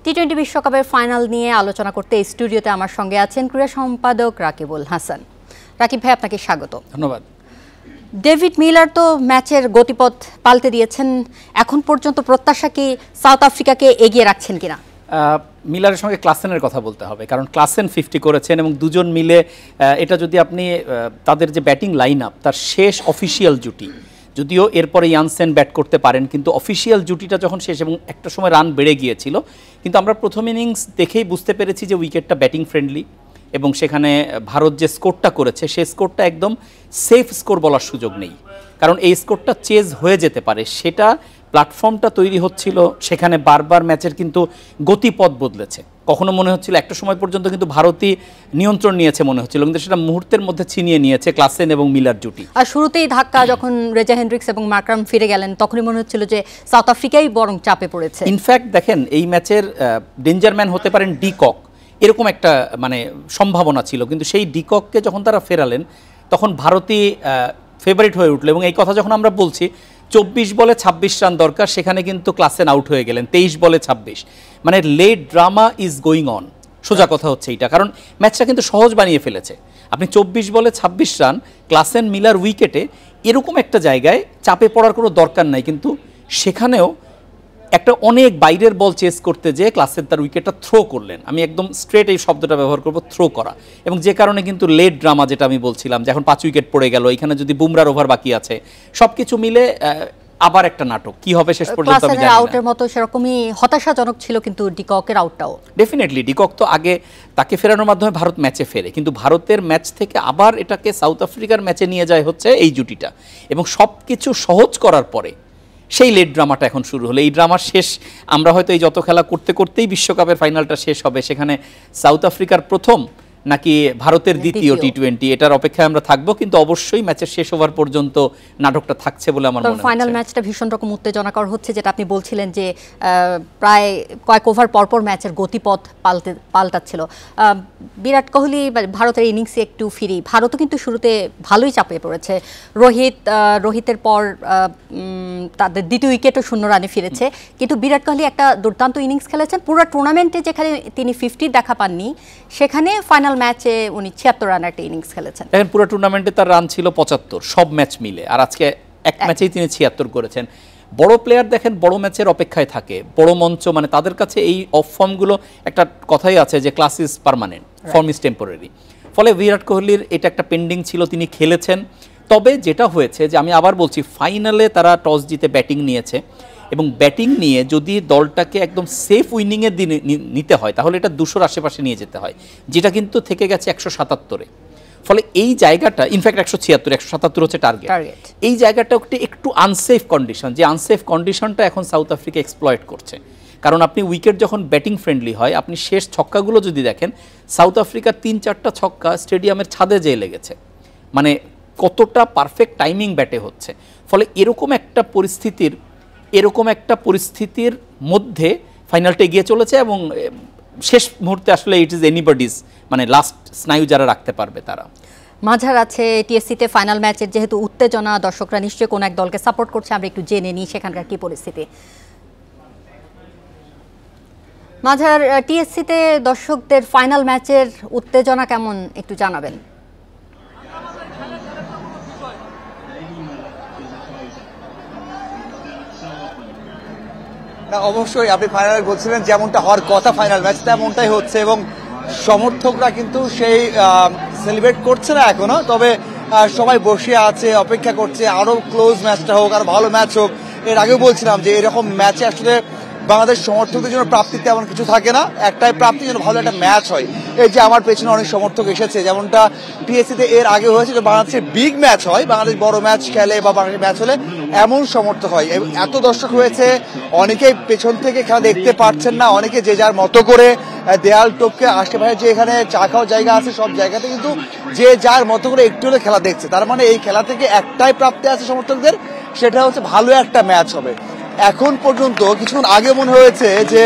টি-20 বিশ্বকাপের ফাইনাল নিয়ে আলোচনা করতে এই স্টুডিওতে আমার সঙ্গে আছেন ক্রীড়া সম্পাদক রাকিবুল হাসান। রাকিব ভাই, আপনাকে স্বাগত। ধন্যবাদ। ডেভিড মিলার তো ম্যাচের গতিপথ পাল্টে দিয়েছেন। এখন পর্যন্ত প্রত্যাশা কি সাউথ আফ্রিকাকে এগিয়ে রাখছেন কিনা? মিলারের সঙ্গে ক্লাসেনের কথা বলতে হবে, কারণ ক্লাসেন 50 করেছেন এবং দুজন মিলে এটা যদি আপনি তাদের যে ব্যাটিং লাইন আপ তার শেষ অফিসিয়াল জুটি, যদিও এরপরে ইয়ানসেন ব্যাট করতে পারেন, কিন্তু অফিসিয়াল জুটিটা যখন শেষ এবং একটা সময় রান বেড়ে গিয়েছিল, কিন্তু আমরা প্রথম ইনিংস দেখেই বুঝতে পেরেছি যে উইকেটটা ব্যাটিং ফ্রেন্ডলি এবং সেখানে ভারত যে স্কোরটা করেছে সেই স্কোরটা একদম সেফ স্কোর বলার সুযোগ নেই, কারণ এই স্কোরটা চেজ হয়ে যেতে পারে। সেটা প্ল্যাটফর্মটা তৈরি হচ্ছিল, সেখানে বারবার ম্যাচের কিন্তু গতিপথ বদলেছে। কখনো মনে হচ্ছিল একটা সময় পর্যন্ত কিন্তু ভারতই নিয়ন্ত্রণ নিয়েছে মনে হচ্ছিল, কিন্তু সেটা মুহূর্তের মধ্যে ছিনিয়ে নিয়েছে ক্লাসেন এবং মিলার জুটি। আর শুরুতেই ধাক্কা যখন রেজা হেন্ড্রিক্স এবং মার্করাম ফিরে গেলেন তখনই মনে হচ্ছিল যে সাউথ আফ্রিকাই বরং চাপে পড়েছে। ইনফ্যাক্ট দেখেন, এই ম্যাচের ডেঞ্জার ম্যান হতে পারেন ডি কক, এরকম একটা সম্ভাবনা ছিল, কিন্তু সেই ডি কককে যখন তারা ফেরালেন তখন ভারতই ফেভারিট হয়ে উঠলো। এবং এই কথা যখন আমরা বলছি 24 বলে 26 রান দরকার, সেখানে কিন্তু ক্লাসেন আউট হয়ে গেলেন 23 বলে 26। মানে late drama is going on, সোজা কথা হচ্ছে এইটা, কারণ ম্যাচটা কিন্তু সহজ বানিয়ে ফেলেছে। আপনি 24 বলে 26 রান ক্লাসেন মিলার উইকেটে, এরকম একটা জায়গায় চাপে পড়ার কোনো দরকার নাই, কিন্তু সেখানেও একটা অনেক বাইরের বল চেস করতে যেয়ে ক্লাসেন তার উইকেটটা থ্রো করলেন। আমি একদম স্ট্রেট এই শব্দটা ব্যবহার করব, থ্রো করা, এবং যে কারণে কিন্তু লেট ড্রামা, যেটা আমি বলছিলাম যে এখন 5 উইকেট পড়ে গেল, এখানে যদি বুমরার ওভার বাকি আছে, সবকিছু মিলে আবার একটা নাটক কি হবে শেষ পর্যন্ত আমি জানি না। আউটের মতো সেরকমই হতাশাজনক ছিল কিন্তু ডিককের আউটটাও। ডেফিনেটলি ডিকক তো আগে তাকে ফেরানোর মাধ্যমে ভারত ম্যাচে ফেরে, কিন্তু ভারতের ম্যাচ থেকে আবার এটাকে সাউথ আফ্রিকার ম্যাচে নিয়ে যায় হচ্ছে এই জুটিটা, এবং সব কিছু সহজ করার পরে সেই লেট ড্রামাটা এখন শুরু হলো। এই ড্রামার শেষ আমরা হয়তো এই যত খেলা করতে করতেই বিশ্বকাপের ফাইনালটা শেষ হবে, সেখানে সাউথ আফ্রিকার প্রথম নাকি ভারতের দ্বিতীয় টি-20, এটার অপেক্ষায় আমরা থাকবো, কিন্তু অবশ্যই ম্যাচের শেষ ওভার পর্যন্ত নাটকটা থাকছে বলে আমার মনে হয়। ফাইনাল ম্যাচটা ভীষণ রকম উত্তেজনাকর হচ্ছে, যেটা আপনি বলছিলেন যে প্রায় কয়েক ওভার পরপর ম্যাচের গতিপথ পাল্টাচ্ছিল। বিরাট কোহলি ভারতের ইনিংসে একটু ফিরি, ভারতও কিন্তু শুরুতে ভালোই চাপে পড়েছে। রোহিতের পর তাদের দ্বিতীয় উইকেটও 0 রানে ফিরেছে, কিন্তু বিরাট কোহলি একটা দুর্দান্ত ইনিংস খেলেছেন। পুরো টুর্নামেন্টে যেখানে তিনি 50 দেখা পাননি, সেখানে ফাইনাল ম্যাচে উনি 76 রানের একটা ইনিংস খেলেছেন। দেখেন, পুরো টুর্নামেন্টে তার রান ছিল 75 সব ম্যাচ মিলে, আর আজকে এক ম্যাচেই তিনি 76 করেছেন। বড় প্লেয়ার দেখেন বড় ম্যাচের অপেক্ষায় থাকে, বড় মঞ্চ, মানে তাদের কাছে এই অফ ফর্মগুলো, একটা কথাই আছে যে class is permanent, form is temporary. ফলে বিরাট কোহলির এটা একটা পেন্ডিং ছিল, তিনি খেলেছেন। তবে যেটা হয়েছে যে আমি আবার বলছি, ফাইনালে তারা টস জিতে ব্যাটিং নিয়েছে, এবং ব্যাটিং নিয়ে যদি দলটাকে একদম সেফ উইনিংয়ের দিনে নিতে হয় তাহলে এটা 200-র আশেপাশে নিয়ে যেতে হয়, যেটা কিন্তু থেকে গেছে 177-এ। ফলে এই জায়গাটা, ইনফ্যাক্ট 176, 177 হচ্ছে টার্গেট। এই জায়গাটা একটু আনসেফ কন্ডিশন, যে আনসেফ কন্ডিশনটা এখন সাউথ আফ্রিকা এক্সপ্লয়েট করছে। কারণ আপনি উইকেট যখন ব্যাটিং ফ্রেন্ডলি হয়, আপনি শেষ ছক্কাগুলো যদি দেখেন, সাউথ আফ্রিকার 3-4টা ছক্কা স্টেডিয়ামের ছাদে যেয়ে লেগেছে, মানে কতটা পারফেক্ট টাইমিং ব্যাটে হচ্ছে। ফলে এরকম একটা পরিস্থিতির মধ্যে ফাইনালটা এগিয়ে চলেছে, এবং শেষ মুহূর্তে আসলে ইট ইজ এনিবডিজ, মানে লাস্ট স্নায়ু যারা রাখতে পারবে তারা। মাঝার আছে টিএসসিতে ফাইনাল ম্যাচের যেহেতু উত্তেজনা, দর্শকরা নিশ্চয়ই কোন এক দলকে সাপোর্ট করছে, আমরা একটু জেনে নিই সেখানকার কি পরিস্থিতি। মাঝার, টিএসসিতে দর্শকদের ফাইনাল ম্যাচের উত্তেজনা কেমন একটু জানাবেন। অবশ্যই আপনি ফাইনাল বলছিলেন, যেমনটা হওয়ার কথা ফাইনাল ম্যাচ তেমনটাই হচ্ছে, এবং সমর্থকরা কিন্তু সেই সেলিব্রেট করছে না এখনো, তবে সবাই বসে আছে, অপেক্ষা করছে আরো ক্লোজ ম্যাচটা হোক, আর ভালো ম্যাচ হোক। এর আগেও বলছিলাম যে এরকম ম্যাচে আসলে বাংলাদেশ সমর্থকদের জন্য প্রাপ্তি তেমন কিছু থাকে না, একটাই প্রাপ্তি যেন ভালো একটা ম্যাচ হয়। এই যে আমার পেছনে অনেক সমর্থক এসেছে, যেমনটা টিএসসিতে এর আগে হয়েছে যে বাংলাদেশের বিগ ম্যাচ হয়, বাংলাদেশ বড় ম্যাচ খেলে বা বাংলাদেশ ম্যাচ হলে এমন সমর্থক হয়, এবং এত দর্শক হয়েছে, অনেকেই পেছন থেকে খেলা দেখতে পারছেন না, অনেকে যে যার মতো করে দেয়াল টপকে আশেপাশে যে এখানে চা খাওয়ার জায়গা আছে সব জায়গাতে কিন্তু যে যার মতো করে একটু হলে খেলা দেখছে। তার মানে এই খেলা থেকে একটাই প্রাপ্তি আছে সমর্থকদের, সেটা হচ্ছে ভালো একটা ম্যাচ হবে। এখন পর্যন্ত কিছুক্ষণ আগে মনে হয়েছে যে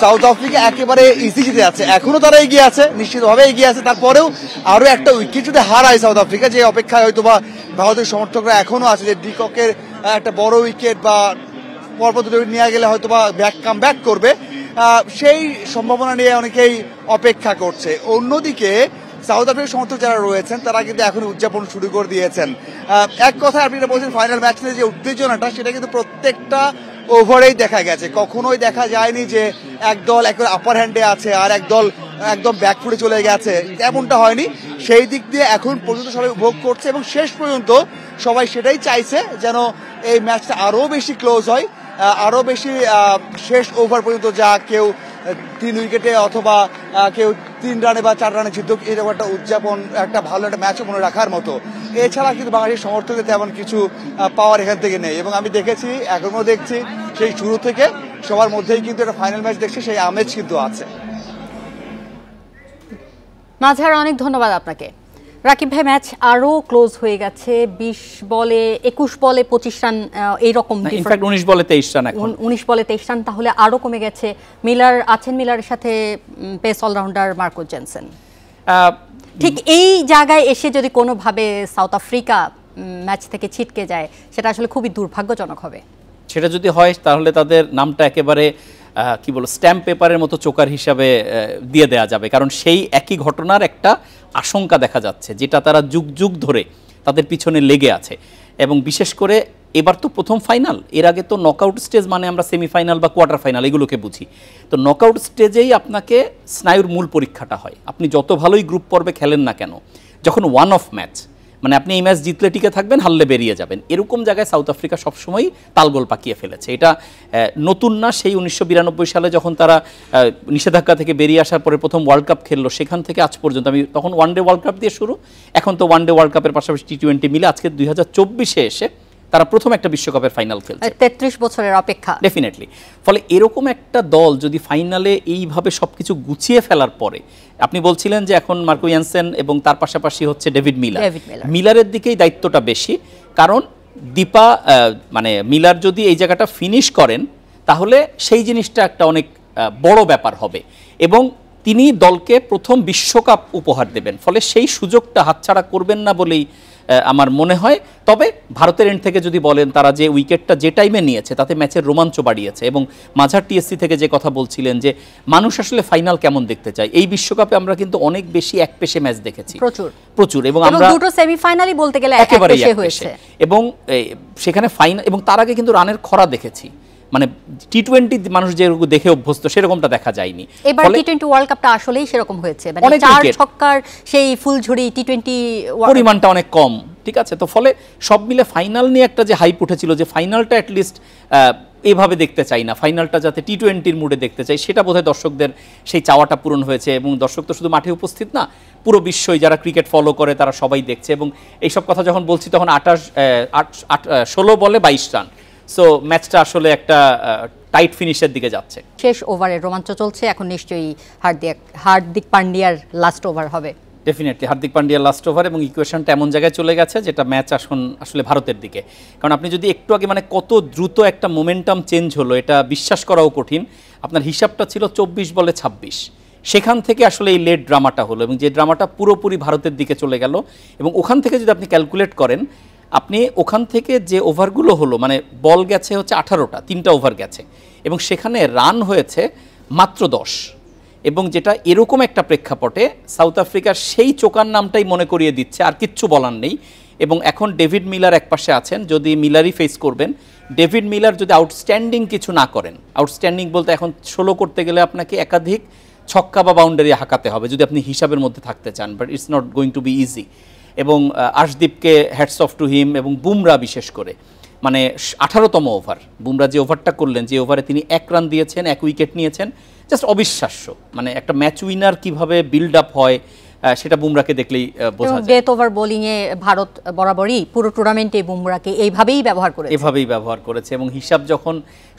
সাউথ আফ্রিকা একেবারে ইজি জিতে আছে, এখনো তারা এগিয়ে আছে, নিশ্চিতভাবে এগিয়ে আছে। তারপরেও আরো একটা উইকেট যদি হারায় সাউথ আফ্রিকা, যে অপেক্ষায় হয়তো বা ভারতের সমর্থকরা এখনো আছে যে ডিককের একটা বড় উইকেট বা পরপর দুটো নিয়ে গেলে হয়তো বা কাম ব্যাক করবে, সেই সম্ভাবনা নিয়ে অনেকেই অপেক্ষা করছে। অন্যদিকে সাউথ আফ্রিকার সমর্থক যারা রয়েছেন তারা কিন্তু এখন উদযাপন শুরু করে দিয়েছেন। এক কথায় আপনি বলছেন ফাইনাল ম্যাচ নিয়ে যে উত্তেজনাটা সেটা কিন্তু প্রত্যেকটা ওভারেই দেখা গেছে। কখনোই দেখা যায়নি যে এক দল একবার আপার হ্যান্ডে আছে আর এক দল একদম ব্যাকফুটে চলে গেছে, এমনটা হয়নি। সেই দিক দিয়ে এখন পর্যন্ত সবাই উপভোগ করছে এবং শেষ পর্যন্ত সবাই সেটাই চাইছে যেন এই ম্যাচটা আরো বেশি ক্লোজ হয়, আরো বেশি শেষ ওভার পর্যন্ত যা কেউ 3 উইকেটে অথবা কেউ 3 রানে বা 4 রানে জিতুক, এরকম একটা উদযাপন, একটা ভালো একটা ম্যাচও মনে রাখার মতো। এছাড়া কিন্তু বাংলাদেশের সমর্থকদের তেমন কিছু পাওয়ার এখান থেকে নেই এবং আমি দেখেছি, এখনো দেখছি সেই শুরু থেকে সবার মধ্যেই কিন্তু একটা ফাইনাল ম্যাচ দেখছি, সেই আমেজ কিন্তু আছে। মাঝার অনেক ধন্যবাদ আপনাকে। রাকিব ভাই, ম্যাচ আরো ক্লোজ হয়ে গেছে। 20 বলে 21 বলে 25 রান এইরকম, ইনফ্যাক্ট 19 বলে 23 রান, এখন 19 বলে 23 রান, তাহলে আরো কমে গেছে। মিলার আছেন, মিলারের সাথে পেস অলরাউন্ডার মার্কো জেনসেন। ঠিক এই জায়গায় এসে যদি কোনোভাবে সাউথ আফ্রিকা ম্যাচ থেকে ছিটকে যায় সেটা আসলে খুবই দুর্ভাগ্যজনক হবে। সেটা যদি হয় তাহলে তাদের নামটা একেবারে কি বলবো স্ট্যাম্প পেপারের মতো চোকার হিসাবে দিয়ে দেয়া যাবে, কারণ সেই একই ঘটনার একটা আশঙ্কা দেখা যাচ্ছে যেটা তারা যুগ যুগ ধরে তাদের পিছনে লেগে আছে। এবং বিশেষ করে এবার তো প্রথম ফাইনাল, এর আগে তো নকআউট স্টেজ মানে আমরা সেমিফাইনাল বা কোয়ার্টার ফাইনাল এগুলোকে বুঝি। তো নকআউট স্টেজেই আপনাকে স্নায়ুর মূল পরীক্ষাটা হয়। আপনি যত ভালোই গ্রুপ পর্বে খেলেন না কেন, যখন ওয়ান অফ ম্যাচ, মানে আপনি এই ম্যাচ জিতলে টিকে থাকবেন, হারলে বেরিয়ে যাবেন, এরকম জায়গায় সাউথ আফ্রিকা সবসময় তালগোল পাকিয়ে ফেলেছে। এটা নতুন না, সেই 1992 সালে যখন তারা নিষেধাজ্ঞা থেকে বেরিয়ে আসার পরে প্রথম ওয়ার্ল্ড কাপ খেললো, সেখান থেকে আজ পর্যন্ত, আমি তখন ওয়ানডে ওয়ার্ল্ড কাপ দিয়ে শুরু, এখন তো ওয়ানডে ওয়ার্ল্ড কাপের পাশাপাশি টি20 মিলে আজকে 2024-এ এসে তারা প্রথম একটা বিশ্বকাপের ফাইনাল খেলছে। 33 বছরের অপেক্ষা, ডেফিনেটলি। ফলে এরকম একটা দল যদি ফাইনালে এইভাবে সবকিছু গুছিয়ে ফেলার পরে, আপনি বলছিলেন যে এখন মার্কো জেনসেন এবং তার পাশাপাশি হচ্ছে ডেভিড মিলার, মিলারের দিকেই দায়িত্বটা বেশি, কারণ দীপা মানে মিলার যদি এই জায়গাটা ফিনিশ করেন তাহলে সেই জিনিসটা একটা অনেক বড় ব্যাপার হবে এবং তিনি দলকে প্রথম বিশ্বকাপ উপহার দেবেন। ফলে সেই সুযোগটা হাতছাড়া করবেন না বলেই আমার মনে হয়। তবে ভারতের এন্ড থেকে যদি বলেন, তারা যে উইকেটটা যে টাইমে নিয়েছে তাতে ম্যাচের রোমাঞ্চ বাড়িয়েছে এবং মাঝার টিএসসি থেকে যে কথা বলছিলেন যে মানুষ আসলে ফাইনাল কেমন দেখতে চায়, এই বিশ্বকাপে আমরা কিন্তু অনেক বেশি একপেশে ম্যাচ দেখেছি, প্রচুর এবং আমরা দুটো সেমিফাইনালই বলতে গেলে একেবারে হয়েছে এবং সেখানে ফাইনাল, এবং তার আগে কিন্তু রানের খরা দেখেছি, মানে টি20 মানুষ যে দেখে অভ্যস্ত সেরকমটা দেখা যায়নি। এবার টি20 ওয়ার্ল্ড কাপটা আসলেই সেরকম হয়েছে, মানে 4 ছক্কার সেই ফুলঝুরি টি20 পরিমাণটা অনেক কম, ঠিক আছে। তো ফলে সব মিলে ফাইনাল নিয়ে একটা যে হাইপ উঠেছিল যে ফাইনালটা অ্যাটলিস্ট এভাবে দেখতে চাই না, ফাইনালটা যাতে টি20-র মুডে দেখতে চাই, সেটা বোধহয় দর্শকদের সেই চাওয়াটা পূরণ হয়েছে। এবং দর্শক তো শুধু মাঠে উপস্থিত না, পুরো বিশ্বই যারা ক্রিকেট ফলো করে তারা সবাই দেখছে। এবং এইসব কথা যখন বলছি তখন 16 বলে 22 রান, সো ম্যাচটা আসলে একটা টাইট ফিনিশের দিকে যাচ্ছে। শেষ ওভারের রোমাঞ্চ চলছে, এখন নিশ্চয়ই হার্দিক পান্ডিয়ার লাস্ট ওভার হবে। ডেফিনেটলি হার্দিক পান্ডিয়ার লাস্ট ওভার, এবং ইকুয়েশনটা এমন জায়গায় চলে গেছে যেটা ম্যাচ এখন আসলে ভারতের দিকে। কারণ আপনি যদি একটু আগে, মানে কত দ্রুত একটা মোমেন্টাম চেঞ্জ হলো এটা বিশ্বাস করাও কঠিন। আপনার হিসাবটা ছিল 24 বলে 26, সেখান থেকে আসলে এই লেট ড্রামাটা হলো এবং যে ড্রামাটা পুরোপুরি ভারতের দিকে চলে গেল। এবং ওখান থেকে যদি আপনি ক্যালকুলেট করেন, আপনি ওখান থেকে যে ওভারগুলো হলো, মানে বল গেছে হচ্ছে 18টা, 3টা ওভার গেছে এবং সেখানে রান হয়েছে মাত্র 10, এবং যেটা এরকম একটা প্রেক্ষাপটে সাউথ আফ্রিকার সেই চোকার নামটাই মনে করিয়ে দিচ্ছে, আর কিচ্ছু বলার নেই। এবং এখন ডেভিড মিলার একপাশে আছেন, যদি মিলারই ফেস করবেন, ডেভিড মিলার যদি আউটস্ট্যান্ডিং কিছু না করেন, আউটস্ট্যান্ডিং বলতে এখন 16 করতে গেলে আপনাকে একাধিক ছক্কা বা বাউন্ডারি হাঁকাতে হবে যদি আপনি হিসাবের মধ্যে থাকতে চান, but it's not going to be easy. এবং আর্শদীপকে হ্যাটস অফ টু হিম, এবং বুমরা বিশেষ করে, মানে 18তম ওভার বুমরা যে ওভারটা করলেন, যে ওভারে তিনি 1 রান দিয়েছেন, 1 উইকেট নিয়েছেন, জাস্ট অবিশ্বাস্য। মানে একটা ম্যাচ উইনার কিভাবে বিল্ড আপ হয় সেটা বুমরাকে দেখলেই বোঝা যায়। ডেথ ওভার বোলিংয়ে ভারত বরাবরই পুরো টুর্নামেন্টে বুমরাকে এইভাবেই ব্যবহার করেছে এবং হিসাব যখন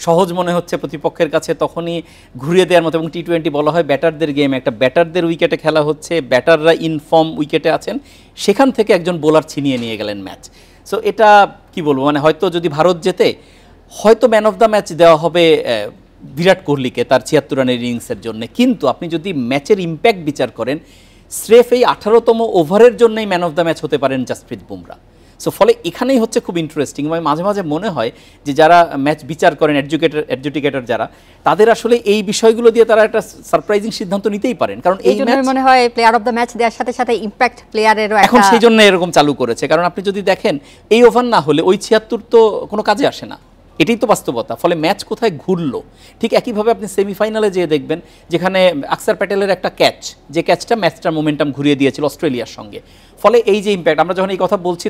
সহজ মনে হচ্ছে প্রতিপক্ষের কাছে তখনই ঘুরিয়ে দেওয়ার মতো। এবং টি20 বলা হয় ব্যাটারদের গেম, একটা ব্যাটারদের উইকেটে খেলা হচ্ছে, ব্যাটাররা ইনফর্ম উইকেটে আছেন, সেখান থেকে একজন বোলার ছিনিয়ে নিয়ে গেলেন ম্যাচ। সো এটা কি বলবো, মানে হয়তো যদি ভারত জেতে হয়তো ম্যান অফ দ্য ম্যাচ দেওয়া হবে বিরাট কোহলিকে তার 76 রানের ইনিংসের জন্য, কিন্তু আপনি যদি ম্যাচের ইম্প্যাক্ট বিচার করেন, স্রেফ এই 18তম ওভারের জন্যই ম্যান অফ দ্য ম্যাচ হতে পারেন জাসপ্রীত বুমরা। সো ফলে এখানেই হচ্ছে খুব ইন্টারেস্টিং। মানে মাঝে মাঝে মনে হয় যে যারা ম্যাচ বিচার করেন, অ্যাডজুডিকেটর যারা, তাদের আসলে এই বিষয়গুলো দিয়ে তারা একটা সারপ্রাইজিং সিদ্ধান্ত নিতেই পারেন, কারণ এই ম্যাচ মনে হয় প্লেয়ার অফ দ্য ম্যাচ দেওয়ার সাথে সাথে ইম্প্যাক্ট প্লেয়ারেরও এখন সেই জন্য এরকম চালু করেছে। কারণ আপনি যদি দেখেন এই ওভার না হলে ওই ৭৬ তো কোনো কাজে আসে না, এটাই তো বাস্তবতা। ফলে ম্যাচ কোথায় ঘুরলো, ঠিক একইভাবে আপনি সেমিফাইনালে যেয়ে দেখবেন যেখানে আকসার প্যাটেলের একটা ক্যাচ, যে ক্যাচটা ম্যাচটার মোমেন্টাম ঘুরিয়ে দিয়েছিল অস্ট্রেলিয়ার সঙ্গে। ফলে এই যে ইম্প্যাক্ট, আমরা যখন এই কথা বলছি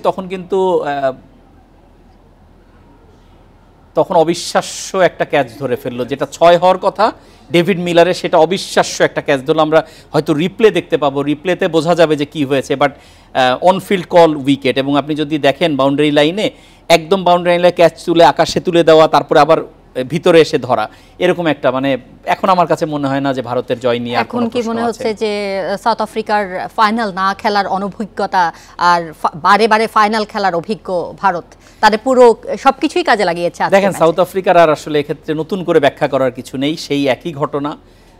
তখন অবিশ্বাস্য একটা ক্যাচ ধরে ফেললো, যেটা ৬ হওয়ার কথা ডেভিড মিলারের, সেটা অবিশ্বাস্য একটা ক্যাচ ধরলো। আমরা হয়তো রিপ্লে দেখতে পাবো, রিপ্লেতে বোঝা যাবে যে কি হয়েছে, বাট অনফিল্ড কল উইকেট। এবং আপনি যদি দেখেন বাউন্ডারি লাইনে, একদম বাউন্ডারি লাইনে ক্যাচ তুলে আকাশে তুলে দেওয়া, তারপরে আবার ভিতরে এসে ধরা, এরকম একটা মানে এখন আমার কাছে মনে হয় না যে ভারতের জয় নিয়ে এখন কি মনে হচ্ছে যে সাউথ আফ্রিকার ফাইনাল না খেলার অনভিজ্ঞতা আর বারে বারে ফাইনাল খেলার অভিজ্ঞ ভারত তাদের পুরো সবকিছুই কাজে লাগিয়েছে। দেখেন সাউথ আফ্রিকার আর আসলে এক্ষেত্রে নতুন করে ব্যাখ্যা করার কিছু নেই, সেই একই ঘটনা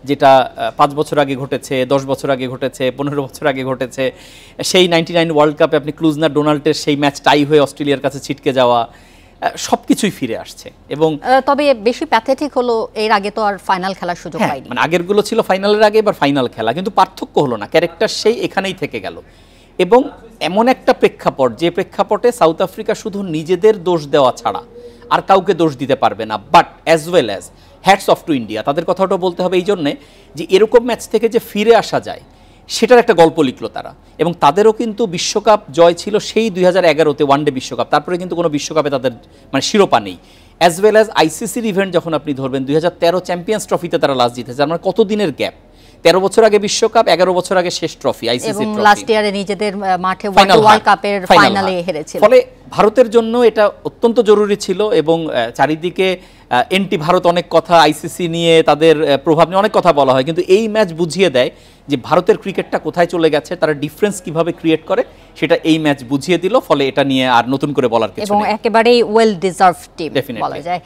যেটা ৫ বছর আগে ঘটেছে, ১০ বছর আগে ঘটেছে, ১৫ বছর আগে ঘটেছে। সেই 99 ওয়ার্ল্ড কাপে আপনি ক্লুজনার ডোনাল্ডের সেই ম্যাচ টাই হয়ে অস্ট্রেলিয়ার কাছে ছিটকে যাওয়া, সবকিছুই ফিরে আসছে। এবং তবে বেশি প্যাথেটিক হলো এর আগে তো আর ফাইনাল খেলার সুযোগ পাইনি, মানে আগেরগুলো ছিল ফাইনালের আগে, এবার ফাইনাল খেলা, কিন্তু পার্থক্য হলো না, ক্যারেক্টার সেই এখানেই থেকে গেল। এবং এমন একটা প্রেক্ষাপট, যে প্রেক্ষাপটে সাউথ আফ্রিকা শুধু নিজেদের দোষ দেওয়া ছাড়া আর কাউকে দোষ দিতে পারবে না, but as well as hats off to India, তাদের কথাটাও বলতে হবে এই জন্যে যে এরকম ম্যাচ থেকে যে ফিরে আসা যায় সেটার একটা গল্প লিখলো তারা। এবং তাদেরও কিন্তু বিশ্বকাপ জয় ছিল সেই 2011-তে ওয়ানডে বিশ্বকাপ, তারপরে কিন্তু কোনো বিশ্বকাপে তাদের মানে শিরোপা নেই। অ্যাজ ওয়েল অ্যাজ আইসিসির ইভেন্ট যখন আপনি ধরবেন, 2013 চ্যাম্পিয়ন্স ট্রফিতে তারা লাস্ট জিতেছে, আমার কতদিনের গ্যাপ, 13 বছর আগে বিশ্বকাপ, 11 বছর আগে শেষ ট্রফি আইসিসি ট্রফি, লাস্ট ইয়ারে নিজেদের মাঠে ওয়ার্ল্ড কাপের ফাইনালে হেরেছিল। ফলে ভারতের জন্য এটা অত্যন্ত জরুরি ছিল। এবং চারিদিকে এনটি ভারত অনেক কথা, আইসিসি নিয়ে তাদের প্রভাব নিয়ে অনেক কথা বলা হয়, কিন্তু এই ম্যাচ বুঝিয়ে দেয় যে ভারতের ক্রিকেটটা কোথায় চলে গেছে, তারা ডিফারেন্স কিভাবে ক্রিয়েট করে সেটা এই ম্যাচ বুঝিয়ে দিল। ফলে এটা নিয়ে আর নতুন করে বলার কিছু নেই, এবং একেবারেই ওয়েল ডিজার্ভড টিম বলা যায়।